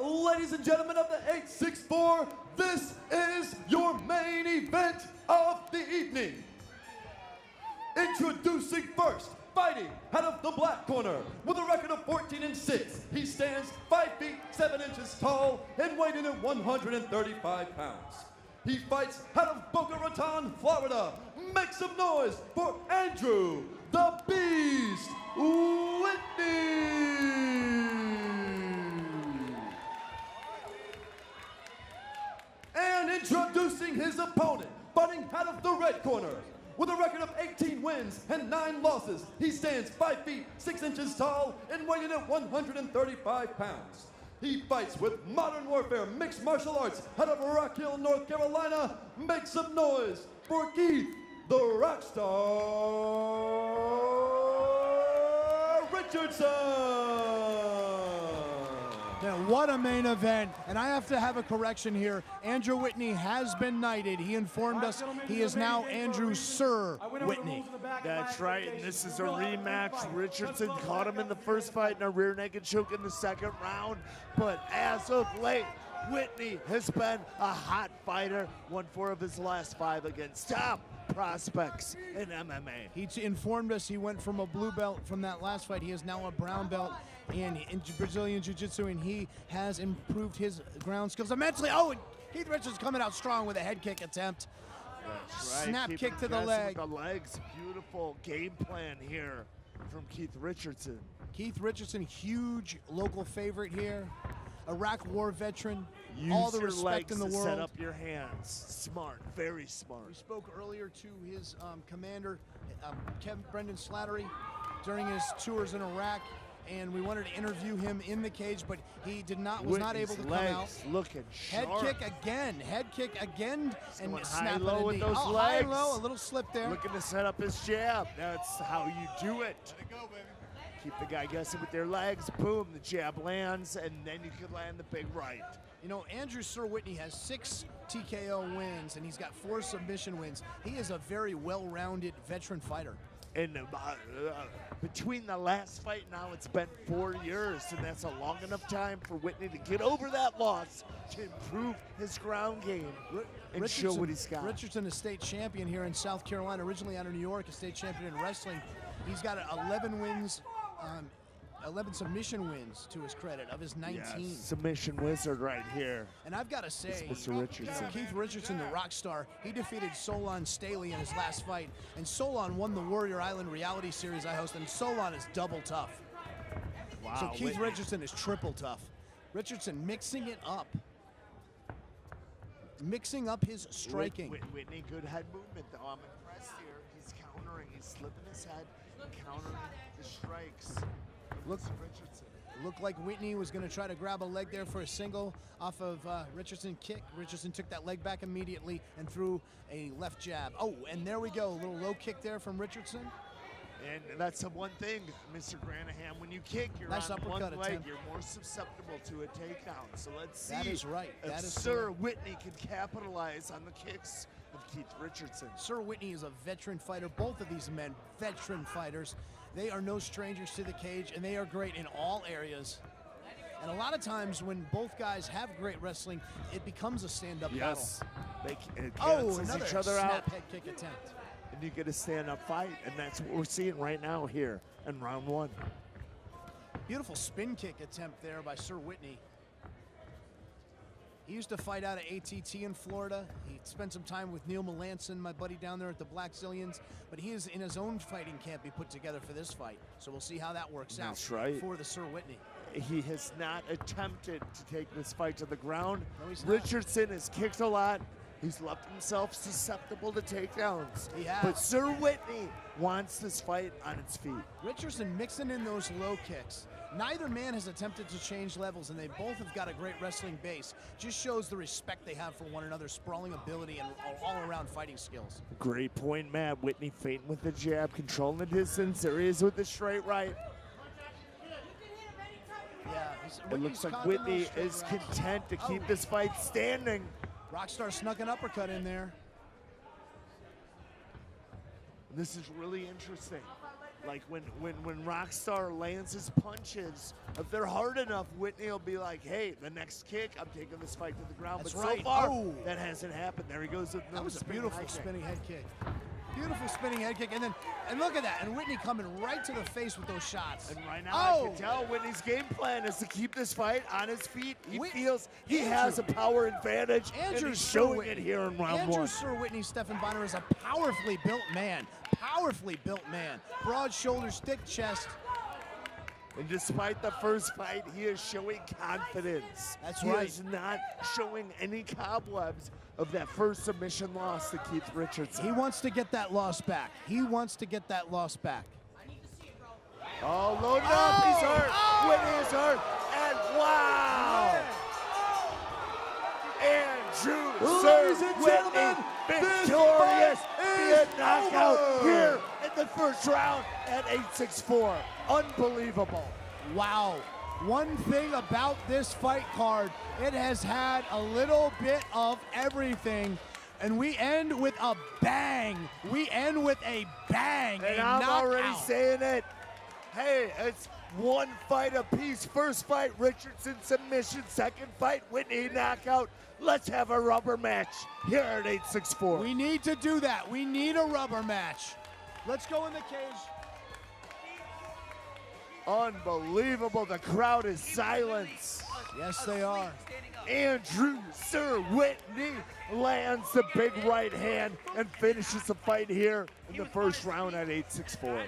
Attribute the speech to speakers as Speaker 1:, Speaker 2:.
Speaker 1: right, ladies and gentlemen of the 864, this is your main event of the evening. Introducing first, fighting out of the black corner with a record of 14-6. He stands 5 feet 7 inches tall and weighed in at 135 pounds. He fights out of Boca Raton, Florida. Make some noise for Andrew the Beast Whitney. And introducing his opponent, fighting out of the red corner with a record of 18 wins and 9 losses. He stands 5 feet 6 inches tall and weighing in at 135 pounds. He fights with Modern Warfare Mixed Martial Arts out of Rock Hill, North Carolina. Make some noise for Keith the Rockstar Richardson.
Speaker 2: Now, what a main event. And I have to have a correction here. Andrew Whitney has been knighted. He informed us he is now Andrew Sir Whitney.
Speaker 3: That's right, and this is a rematch. Richardson caught him in the first fight in a rear naked choke in the second round. But as of late, Whitney has been a hot fighter. Won 4 of his last 5 against top prospects in MMA.
Speaker 2: He informed us he went from a blue belt from that last fight. He is now a brown belt in Brazilian Jiu-Jitsu, and he has improved his ground skills immensely. Oh, and Keith Richards coming out strong with a head kick attempt.
Speaker 3: That's right.
Speaker 2: Snap kick to the leg.
Speaker 3: With the legs. Beautiful game plan here from Keith Richardson.
Speaker 2: Keith Richardson, huge local favorite here. Iraq War veteran.
Speaker 3: Use
Speaker 2: all the
Speaker 3: your
Speaker 2: respect
Speaker 3: legs
Speaker 2: in the
Speaker 3: to
Speaker 2: world.
Speaker 3: set up your hands. Smart, very smart.
Speaker 2: We spoke earlier to his commander, Brendan Slattery, during his tours in Iraq, and we wanted to interview him in the cage, but he was not able to come out.
Speaker 3: Looking
Speaker 2: head
Speaker 3: sharp.
Speaker 2: kick again, and
Speaker 3: high
Speaker 2: snap
Speaker 3: low with those legs.
Speaker 2: High low, a little slip there.
Speaker 3: Looking to set up his jab. That's how you do it. Let it go, baby. Keep the guy guessing with their legs. Boom, the jab lands, and then you can land the big right.
Speaker 2: You know, Andrew Sir Whitney has 6 TKO wins, and he's got 4 submission wins. He is a very well-rounded veteran fighter.
Speaker 3: And between the last fight now, it's been 4 years, and that's a long enough time for Whitney to get over that loss, to improve his ground game, and show what he's got.
Speaker 2: Richardson is state champion here in South Carolina, originally out of New York, a state champion in wrestling. He's got 11 wins, 11 submission wins to his credit of his 19.
Speaker 3: Yes, submission wizard right here.
Speaker 2: And I've got to say,
Speaker 3: Mr. Richardson.
Speaker 2: Keith Richardson, the rock star, he defeated Solon Staley in his last fight. And Solon won the Warrior Island reality series I host, and Solon is double tough.
Speaker 3: Wow.
Speaker 2: So Keith Richardson is triple tough. Richardson mixing it up. Mixing up his striking.
Speaker 3: Whitney, good head movement, though. I'm impressed here. He's countering. He's slipping his head, countering the strikes.
Speaker 2: Looked like Whitney was going to try to grab a leg there for a single off of Richardson kick. Richardson took that leg back immediately and threw a left jab. Oh, and there we go. A little low kick there from Richardson.
Speaker 3: And that's the one thing, Mr. Granahan, when you kick, you're
Speaker 2: nice
Speaker 3: on one leg,
Speaker 2: attempt.
Speaker 3: you're more susceptible to a takedown. So let's see
Speaker 2: that is right.
Speaker 3: if
Speaker 2: That is
Speaker 3: Sir Whitney can capitalize on the kicks of Keith Richardson.
Speaker 2: Sir Whitney is a veteran fighter. Both of these men, veteran fighters. They are no strangers to the cage, and they are great in all areas. And a lot of times when both guys have great wrestling, it becomes a stand-up battle.
Speaker 3: They
Speaker 2: another
Speaker 3: each other
Speaker 2: snap
Speaker 3: out.
Speaker 2: head kick attempt.
Speaker 3: And you get a stand-up fight, and that's what we're seeing right now here in round 1.
Speaker 2: Beautiful spin kick attempt there by Sir Whitney. He used to fight out of ATT in Florida. He spent some time with Neil Melanson, my buddy down there at the Black Zillions. But he is in his own fighting camp he put together for this fight. So we'll see how that works out for the Sir Whitney.
Speaker 3: He has not attempted to take this fight to the ground.
Speaker 2: No, he's not.
Speaker 3: Richardson has kicked a lot. He's left himself susceptible to takedowns.
Speaker 2: He has.
Speaker 3: But Sir Whitney wants this fight on its feet.
Speaker 2: Richardson mixing in those low kicks. Neither man has attempted to change levels, and they both have got a great wrestling base. Just shows the respect they have for one another, sprawling ability, and all-around fighting skills.
Speaker 3: Great point, Matt. Whitney feinting with the jab, controlling the distance. There he is with the straight right.
Speaker 2: Yeah,
Speaker 3: it looks like Whitney is content to keep this fight standing.
Speaker 2: Rockstar snuck an uppercut in there.
Speaker 3: This is really interesting. Like when Rockstar lands his punches, if they're hard enough, Whitney will be like, hey, the next kick, I'm taking this fight to the ground.
Speaker 2: That's
Speaker 3: but
Speaker 2: right.
Speaker 3: so far,
Speaker 2: Oh.
Speaker 3: that hasn't happened. There he goes with
Speaker 2: That was a beautiful
Speaker 3: spinning
Speaker 2: spinning head kick. Beautiful spinning head kick, and look at that, and Whitney coming right to the face with those shots.
Speaker 3: And right now, I can tell Whitney's game plan is to keep this fight on his feet. He feels he has a power advantage, and he's showing it here in round one.
Speaker 2: Sir Whitney Stephan Bonner is a powerfully built man. Powerfully built man. Broad shoulders, thick chest.
Speaker 3: And despite the first fight, he is showing confidence.
Speaker 2: That's
Speaker 3: he
Speaker 2: right.
Speaker 3: He is not showing any cobwebs of that first submission loss to Keith Richardson.
Speaker 2: He wants to get that loss back. He wants to get that loss back.
Speaker 3: Oh, loaded up, he's hurt. Whitney is hurt, and wow! Andrew Sir Whitney victorious via knockout here in the first round at 8-6-4. Unbelievable.
Speaker 2: Wow. One thing about this fight card, it has had a little bit of everything. And we end with a bang. We end with a bang.
Speaker 3: And
Speaker 2: a
Speaker 3: I'm
Speaker 2: knockout.
Speaker 3: already saying it. Hey, it's one fight apiece. First fight, Richardson submission. Second fight, Whitney knockout. Let's have a rubber match here at 8-6-4.
Speaker 2: We need to do that. We need a rubber match. Let's go in the cage.
Speaker 3: Unbelievable. The crowd is silent.
Speaker 2: Yes, they are.
Speaker 3: Andrew Sir Whitney lands the big right hand and finishes the fight here in the first round at 8-6-4.